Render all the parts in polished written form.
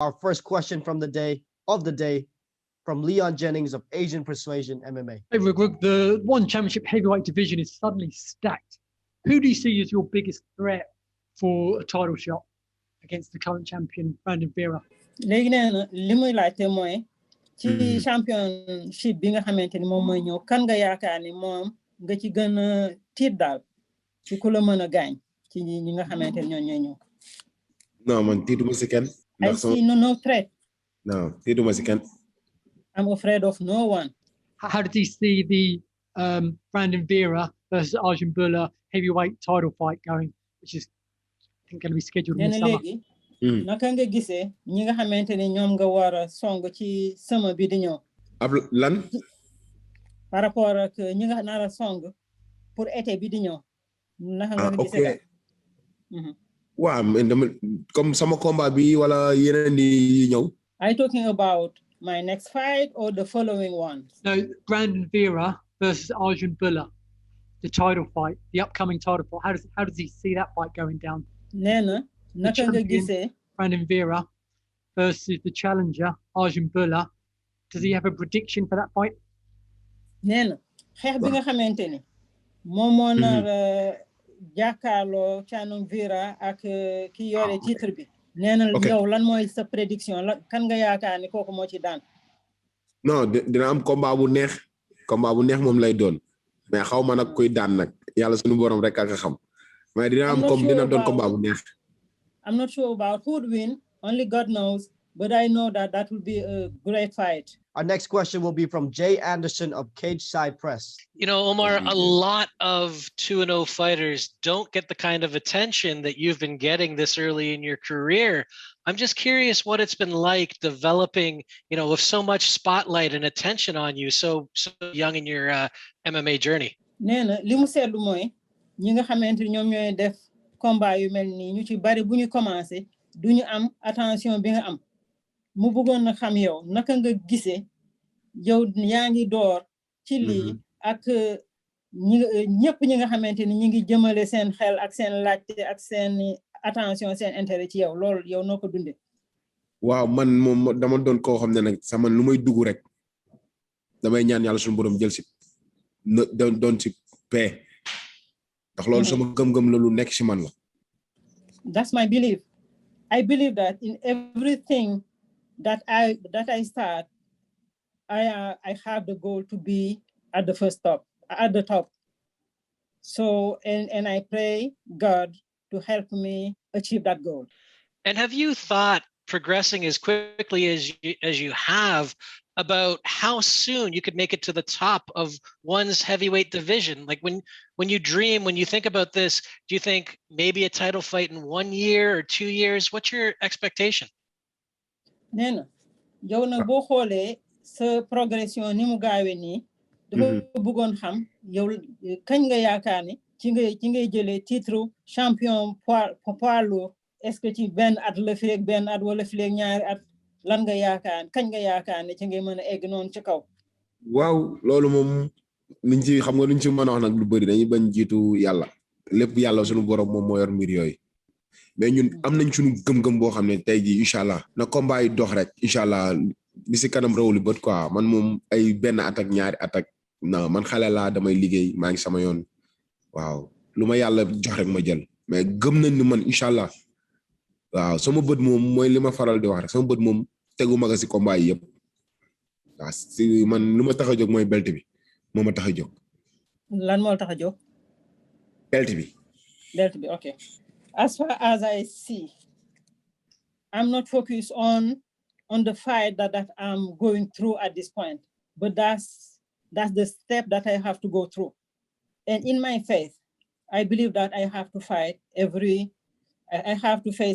Our first question from the day from Leon Jennings of Asian Persuasion MMA. Hey, Reug Reug, the one championship heavyweight division is suddenly stacked. Who do you see as your biggest threat for a title shot against the current champion, Brandon Vera? léegi nee na li muy laajte mooy ci championship bi nga xamante ni moom mooy ñëw kan nga yaakaar ni moom nga ci gën a tiit daal ci ku la mën a gaañ ci ñi nga xamante ni ñoo ñooy ñëw. Non, man tiituma si kenn. I see no threat. No, tiituma si kenn. I'm afraid of no one. How did you see the Brandon Vera versus Arjun Bula heavyweight title fight going, which is I think going to be scheduled in the summer? Léegi naka nga gisee ñi nga xamante ni ñoom nga war a song ci sama bi di ñëw. ab lan. par rapport ak ñi nga nar a song pour été bi di ñëw. naka nga gisee daal. waaw comme sama combat bi wala yeneen di ñëw. Are you talking about my next fight or the following one? No, Brandon Vera versus Arjun Bula, the title fight, the upcoming title fight. How does he see that fight going down? Nena, naka nga gisee Brandon Vera versus the challenger Arjun Bula. Does he have a prediction for that fight? Nena, xeex bi nga xamante ni moom moo nar jàkkaarloo Brandon Vera ak ki yore titre bi. Nena yow lan mooy sa prédiction kan nga yaakaar ni kooku moo ci daan. Non, dina am combat bu neex moom lay doon mais xaw ma nag kuy daan nag yàlla suñu borom rek ak xam mais dina doon combat bu neex. I'm not sure about who would win, only God knows, but I know that will be a great fight. Our next question will be from Jay Anderson of Cage Side Press. You know, Oumar, a lot of 2-0 fighters don't get the kind of attention that you've been getting this early in your career. I'm just curious what it's been like developing, with so much spotlight and attention on you so young in your MMA journey. Nena, li mu seetlu mooy ñi nga xamante ni ñoom ñooy def combat yu mel nii ñu ci bari bu ñu commencé duñu am attention bi nga am. mu bëggoon na xam yow naka nga gisee yow yaa ngi door ci lii ak ñëpp ñi nga xamante ni ñi ngi jëmale seen xel ak seen laajte ak seen attention seen intérêt ci yow loolu yow noo ko dundee. waaw man moom dama doon koo xam ne nag sama lu may dugg rek damay ñaan yàlla suñu borom jël si doon si paix ndax loolu sama gëm-gëm la lu nekk si man la. That's my belief. I believe that in everything that I start, I have the goal to be at the top. So and I pray God to help me achieve that goal. And have you thought, progressing as quickly as you have, about how soon you could make it to the top of one's heavyweight division? Like when you think about this, do you think maybe a title fight in 1 year or 2 years? What's your expectation? Nena, yow nag boo xoolee sa progression ni mu gaawee nii dafa bëggoon xam yow kañ nga yaakaar ni ci ngay jëlee titre champion poids lourd. Est-ce que ci benn at la feeg benn at wala fileeg ñaari at lan nga yaakaar kañ nga yaakaar ne ci ngay mën a egg noonu ci kaw. waaw loolu moom luñ ci xam nga luñ ci mën a wax nag lu bëri dañuy bañ jiitu yàlla lépp yàlla suñu borom moom moo yor mbir yooyu mais ñun am nañ suñu gëm-gëm boo xam ne tey jii incha allah na combat yi dox rek incha allah li si kanam rawuli bët quoi man moom ay benn at ak ñaari at ak non man xale laa damay liggéey maa ngi sama yoon waaw lu ma yàlla jox rek ma jël mais gëm nañ ni man incha allah waaw sama bët moom mooy li ma faral di wax rek sama bët moom tegu ma ko si combat yi yëpp waaw si man lu ma tax a jóg mooy belt bi moo ma tax a jóg. lan moo tax a jóg. belt bi. Okay. As far as I see, I'm not focused on the fight that I'm going through at this point, but that's the step that I have to go through. And in my faith, I believe that I have to face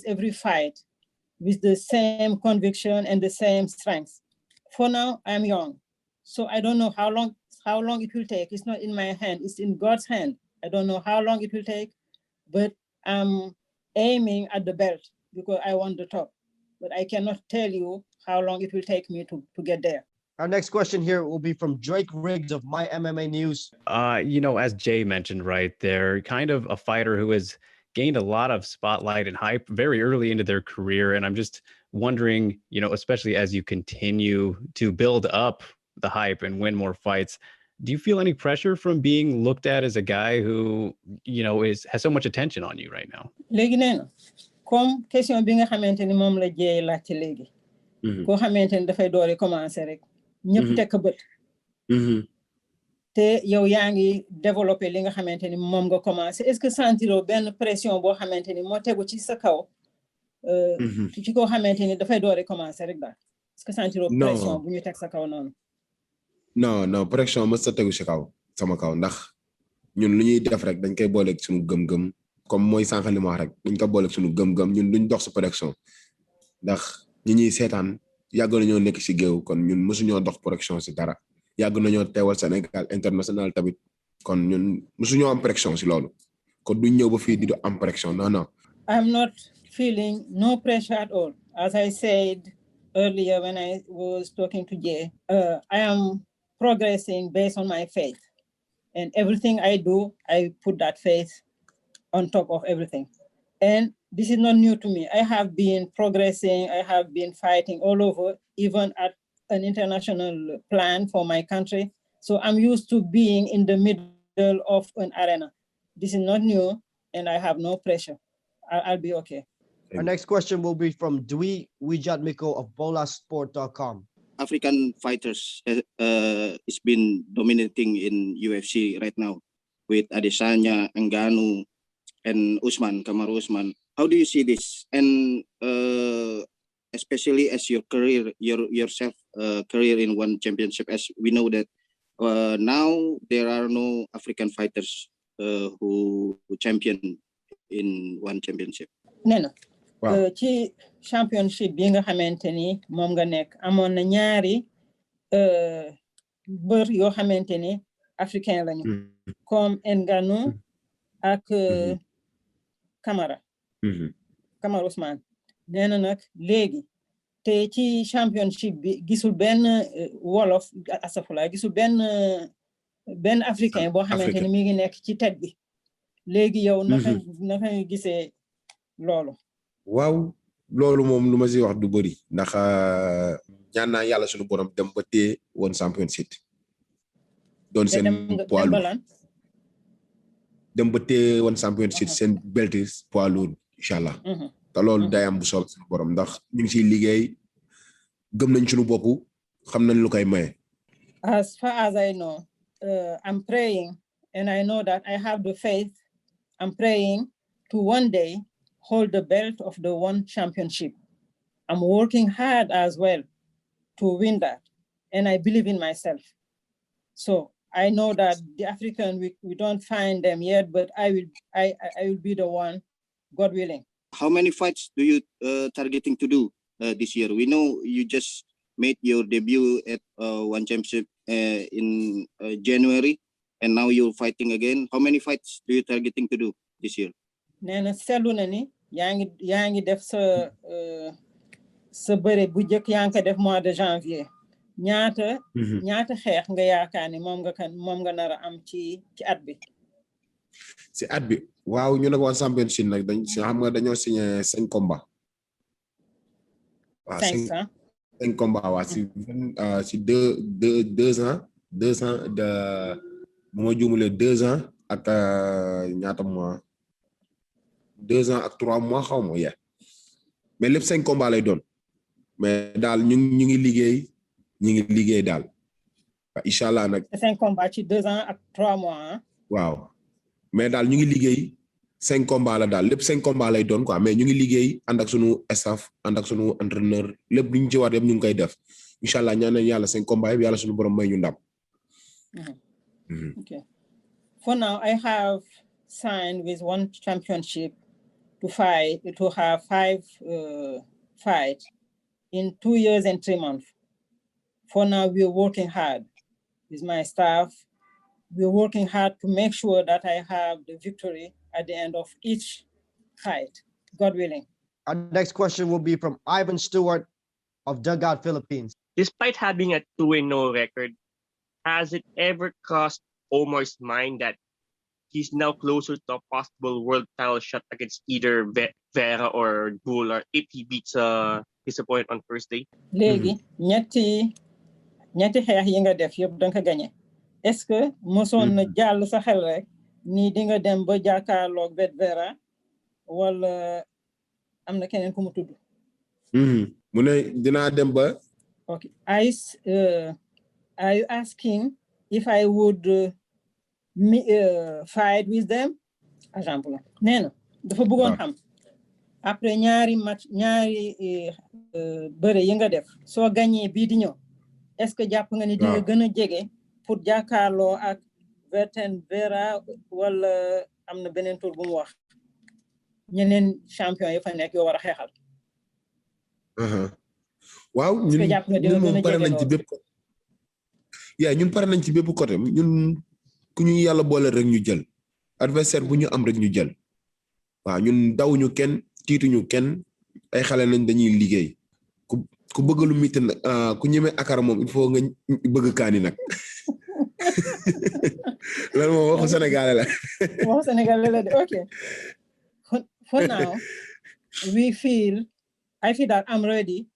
every fight with the same conviction and the same strength. For now, I'm young, so I don't know how long it will take. It's not in my hand, it's in God's hand. I don't know how long it will take, but I'm aiming at the belt because I want the top. But I cannot tell you how long it will take me to get there. Our next question here will be from Reug Reug of My MMA News. As Jay mentioned, right, they're kind of a fighter who has gained a lot of spotlight and hype very early into their career. And I'm just wondering, especially as you continue to build up the hype and win more fights, do you feel any pressure from being looked at as a guy who, has so much attention on you right now? léegi nee na comme question bi nga xamante ni moom la jeey laajte léegi. koo xamante ni dafay doori commencer rek. ñëpp tekk bët. te yow yaa ngi développé li nga xamante ni moom nga commencé est-ce que sentiro benn pression boo xamante ni moo tegu ci sa kaw. ci koo xamante ni dafay doori commencer rek daal. est-ce que sentiro pression bu ñu teg sa kaw noonu. non pression mës sa tegu si kaw sama kaw ndax ñun lu ñuy def rek dañ koy booleeg suñu gëm-gëm comme mooy sànq li ma wax rek dañ ko booleeg suñu gëm-gëm ñun duñ dox si pression ndax ñi ñuy seetaan yàgg nañoo nekk si géew kon ñun mësuñoo dox pression si dara yàgg nañoo teewal Sénégal international tamit kon ñun mësuñoo am pression si loolu kon duñ ñëw ba fii di am pression non. I'm not feeling no pressure at all. As I said earlier when I was talking to Jay, I am progressing based on my faith. And everything I do, I put that faith on top of everything. And this is not new to me. I have been progressing. I have been fighting all over, even at an international plan for my country. So I'm used to being in the middle of an arena. This is not new, and I have no pressure. I'll be okay. Our next question will be from Dwi Wijatmiko of Bellator.com. African fighters has been dominating in UFC right now with Adesanya, Ngannou, and Kamaru Usman. How do you see this? And especially as your career, yourself career in one championship, as we know that now there are no African fighters who champion in one championship. Nena. Ci championship bi nga xamanteni mom nga nek amon na ñaari beur yo xamanteni africain lañu comme Ngannou ak Kamaru Usman neena nak légui te ci championship bi gisul ben wolof asafula gisul ben africain bo xamanteni mi ngi nek ci tête bi légui yow naka nga gisé lolu. waaw loolu moom lu ma si wax du bëri ndax ñaan naa yàlla suñu borom dem ba tee woon championship doon seen poids lourd dem ba tee woon championship seen beltis poids lourd incha allah te loolu day am bu soob suñu borom ndax ñu ngi siy liggéey gëm nañ suñu bopp xam nañ lu koy maye. As far as I know, I'm praying and I know that I have the faith. I'm praying to one day hold the belt of the one championship. I'm working hard as well to win that. And I believe in myself. So I know that the African, we don't find them yet, but I will be the one, God willing. How many fights do you targeting to do this year? We know you just made your debut at one championship in January, and now you're fighting again. How many fights do you targeting to do this year? Nena seetlu na ni yaa ngi def sa bëre bu jëkk yaa ngi ko def mois de janvier ñaata xeex nga yaakaar ni moom nga nar a am ci at bi. ci at bi waaw ñu nag waa championship nag dañ xam nga dañoo signé 5 combats. waaw 5 combats waa si 2 ans de bu ma juumulee 2 ans ak ñaata mois 2 ans ak 3 mois xaw ma ya mais lépp 5 combats lay doon mais daal ñu ngi liggéey daal incha allah nag. 5 combats ci 2 ans ak 3 mois. waaw mais daal ñu ngi liggéey 5 combats la daal lépp 5 combats lay doon quoi mais ñu ngi liggéey ànd ak sunu staff ànd ak sunu entraîneur lépp lu ñu ci war yëpp ñu ngi koy def incha allah ñaan nañu yàlla 5 combats yëpp yàlla sunu borom may ñu ndam. Okay. For now, I have signed with one championship to have 5 fights in 2 years and 3 months. For now, we're working hard with my staff. We're working hard to make sure that I have the victory at the end of each fight, God willing. Our next question will be from Ivan Stewart of Dugout Philippines. Despite having a 2-0 record, has it ever crossed Oumar's mind that he's now closer to a possible world title shot against either Vera or Buller if he beats his opponent on Thursday? léegi ñetti xeex yi nga def yëpp danga ko gagné est-ce que mosoon na jàll sa xel rek ni di nga dem ba jàkkaarloog Vera wala am na keneen ku mu tudd mu ne dinaa dem ba okay are you asking if I would fight with them exemple nee na dafa bëggoon xam après ñaari match ñaari bëre yi nga def soo gagné bii di ñëw est-ce que jàpp nga ni di nga gën a jege pour jàkkaarloo ak Vera wala am na beneen tour bu mu wax ñeneen champion yi fa nekk yoo war a xeexal waaw ñun moom pare nañ ci bépp ñun pare nañ ci bépp côté ñun ku ñu yàlla boole rek ñu jël adversaire bu ñu am rek ñu jël waaw ñun dawuñu kenn tiituñu kenn ay xale nañ dañuy liggéey ku bëgg lu mitt nag ku ñeme akar moom il faut nga bëgg kaani nag loolu moom waxu sénégalais la waxu sénégalais la de okay for now I feel that I'm ready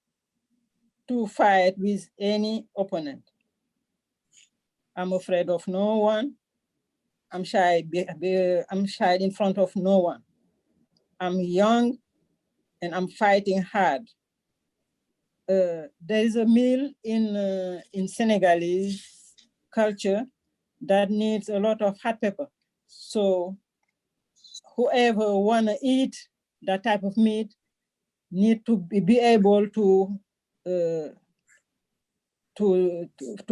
to fight with any opponent. I'm afraid of no one. I'm shy in front of no one. I'm young and I'm fighting hard. There is a meal in Senegalese culture that needs a lot of hot pepper. So whoever wanna eat that type of meat need to be able to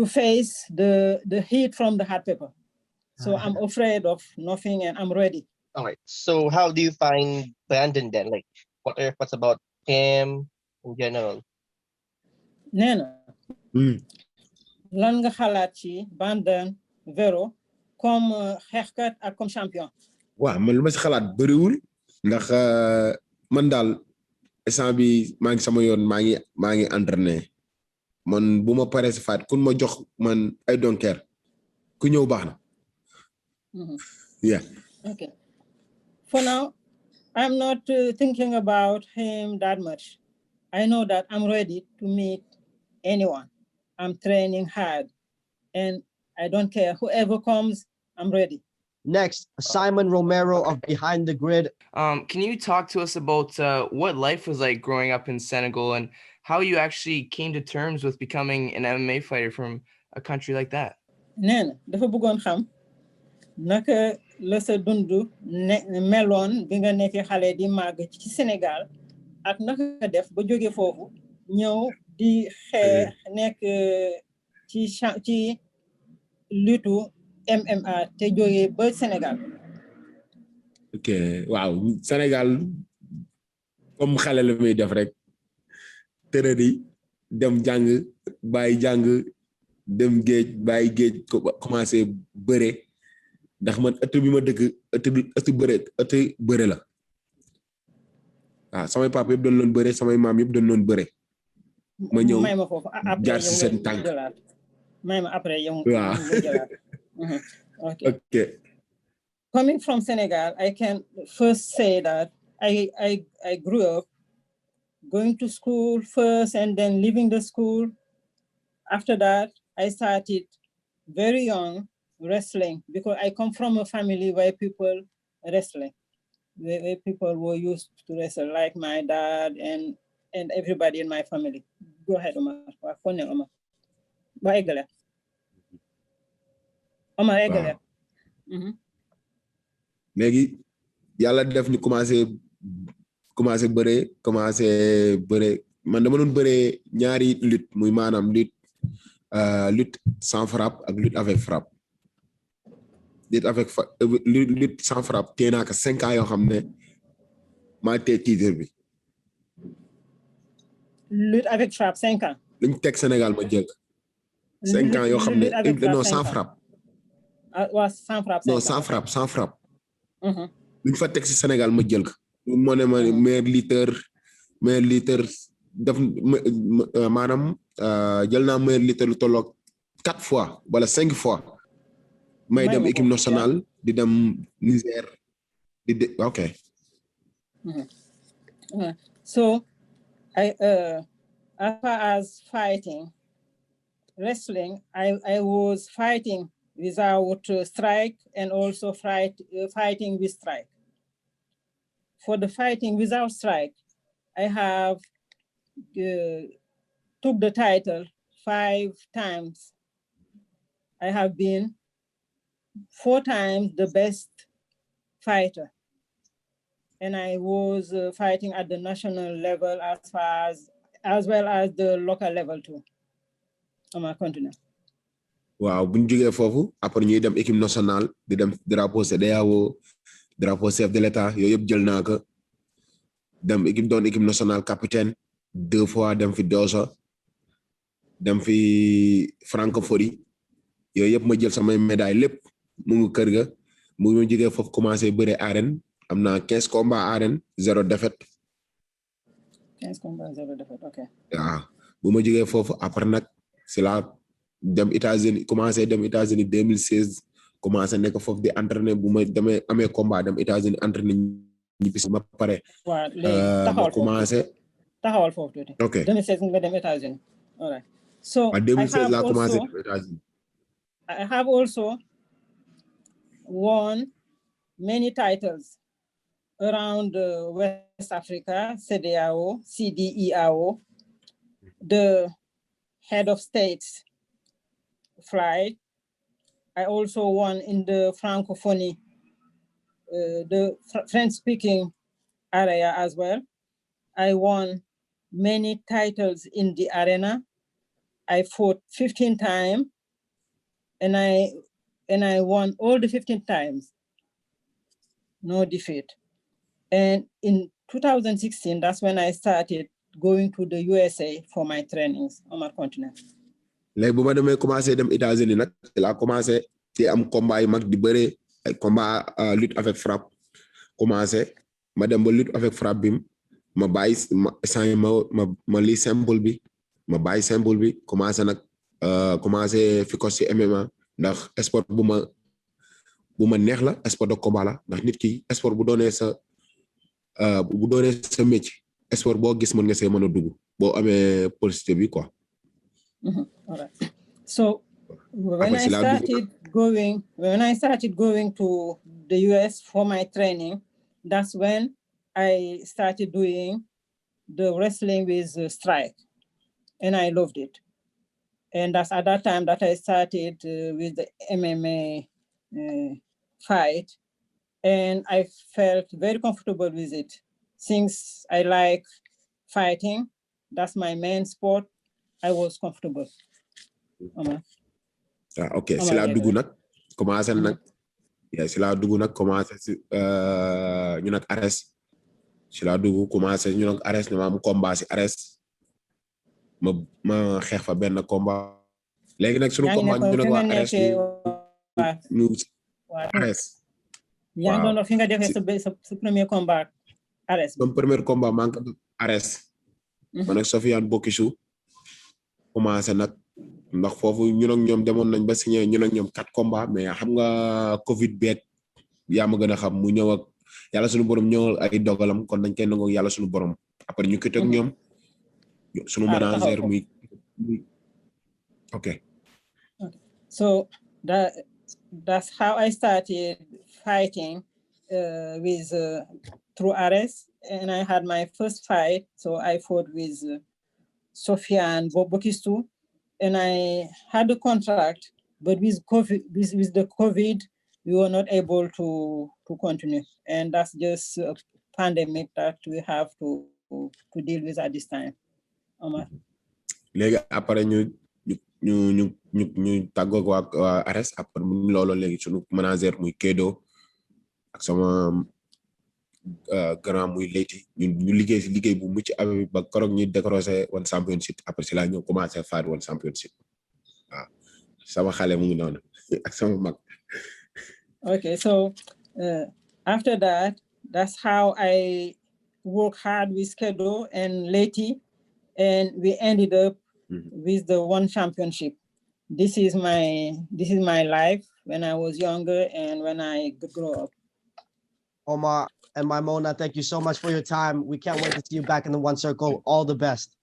face the heat from the hot pepper. So I'm afraid of nothing and I'm ready. All right. So how do you find Brandon then? Like, what are your thoughts about him in general? Nena, lan nga xalaat ci Brandon Vero comme xeexkat ak comme champion? waaw man lu ma si xalaat bëriwul ndax man daal instant bi maa ngi sama yoon maa ngi entraîné man bu ma paree si faat kun ma jox man I don't care ku ñëw baax na. Yeah. Okay. For now, I'm not thinking about him that much. I know that I'm ready to meet anyone. I'm training hard and I don't care. Whoever comes, I'm ready. Next, Simon Romero of Behind the Grid. Can you talk to us about what life was like growing up in Senegal and how you actually came to terms with becoming an MMA fighter from a country like that? Nena, dafa bëggoon xam naka la sa dundu meloon bi nga nekk xale di màgg ci Sénégal ak naka nga def ba jóge foofu ñëw di xeex nekk ci lutte MMA te jóge ba Sénégal. Ok waaw Sénégal comme xale la muy def rek tërëri dem jàng bàyyi jàng dem géej bàyyi géej commencé bëre ndax man ëtt bi ma dëkk ëtt bëre la waaw samay papa yëpp doon loon bëre samay maam yëpp doon loon bëre ma ñëw jaar si seen tànk may ma après yow waaw okay. Coming from Senegal, I can first say that I grew up going to school first and then leaving the school. After that, I started very young wrestling because I come from a family where people wrestling, where people were used to wrestle, like my dad and everybody in my family. Go ahead, Oumar. Oumar eggale. léegi yàlla def ñu commencé bëre man dama doon bëre ñaari lutte muy maanaam lutte sans frappe ak lutte avec frappe lutte sans frappe tee naa ko 5 ans yoo xam ne maa tee titre bi. Lutte avec frappe 5 ans. luñ teg Sénégal ma jël 5 ans yoo xam ne non sans frappe. waaw sans frappe. non sans frappe. luñ fa teg si Sénégal ma jël ko. moo ne ma meilleur lutteur def maanaam jël naa meilleur lutteur lu tolloog 4 fois wala 5 fois. may dem équipe nationale di dem Niger okay. So I as far as fighting, wrestling, I was fighting without strike and also fighting with strike. For the fighting without strike, I have took the title 5 times. I have been 4 times the best fighter. And I was fighting at the national level as well as the local level too on my continent. Waaw buñ jógee foofu après ñuy dem équipe nationale di dem drapeau CEDEAO drapeau chef de l'État yooyu yëpp jël naa ko dem équipe nationale capitaine 2 fois dem fi Dosa dem fi francophonie yooyu yëpp ma jël samay médaille lépp mu ngi kër ga mu ngi jógee foofu commencé bëre arène am naa 15 combats arène 0 défaite. 15 combats 0 défaite, ok. waaw bu ma jógee foofu après nag c'est là dem États-Unis commencé dem États-Unis 2016 commencé nekk foofu di entraîner bu ma demee amee combat dem États-Unis entraîner ñibbisi ma pare. waaw léegi ma commencé taxawal foofu tuuti. ok 2016 nga dem États-Unis. All right. So 2016 laa commencé dem États-Unis. I have also won many titles around West Africa, CEDEAO, CDEAO, the head of states flight. I also won in the Francophonie, the French-speaking area as well. I won many titles in the arena. I fought 15 times, and I won all the 15 times. No defeat. And in 2016, that's when I started going to the USA for my trainings on my continent. léegi bu ma demee commencé dem États-Unis nag laa commencé di am combat yu mag di bëre ay combat lutte avec frappe commencé ma dem ba lutte avec frappe bi ma bàyyi ma lii simple bi ma bàyyi simple bi commencé nag commencé fi ko si MMA ndax sport bu ma neex la sport de combat la ndax nit ki sport bu doonee sa métier sport boo gis mën nga see mën a dugg boo amee publicité bi quoi. All right. So when I started going to the US for my training, that's when I started doing the wrestling with strike, and I loved it. And that's at that time that I started with the MMA fight, and I felt very comfortable with it. Since I like fighting, that's my main sport, I was comfortable. Ok, si laa dugg nag commencé nag si laa dugg nag commencé si ñu nag Ares si laa dugg commencé ñu nag Ares ne ma am combat si Ares ma xeex fa benn combat léegi nag sunu combat ñu nag waa Ares ñu Ares yaa ngi doon wax fi nga defee sa premier combat Ares. Son premier combat maa ngi ko Ares man ak Sofiane Bokissou commencé nag ndax foofu ñun ak ñoom demoon nañ ba signé ñun ak ñoom 4 combats mais xam nga Covid beeg yaa ma gën a xam mu ñëw ak yàlla suñu borom ñëwal ay dogalam kon dañ koy nangoo yàlla suñu borom après ñu kit ak ñoom suñu manager muy ok. So that's how I started fighting with through Ares, and I had my first fight. So I fought with Sofiane Bokissou, and I had a contract, but with the COVID, we were not able to continue, and that's just a pandemic that we have to deal with at this time. Léegi après ñu tàggoog waa Ares après mu loolu léegi sunu manager muy Kedo ak sama grand muy Leyti ñu liggéey si liggéey bu mucc abi ba korog ñu décroché One Championship après si la ñu commencé fight One Championship waaw sama xale mu ngi noonu ak sama mag. Okay, so after that, that's how I worked hard with Kedo and Leyti, and we ended up with the One Championship. this is my life when I was younger and when I grew up. Oumar and Maimona, thank you so much for your time. We can't wait to see you back in the One Circle. All the best.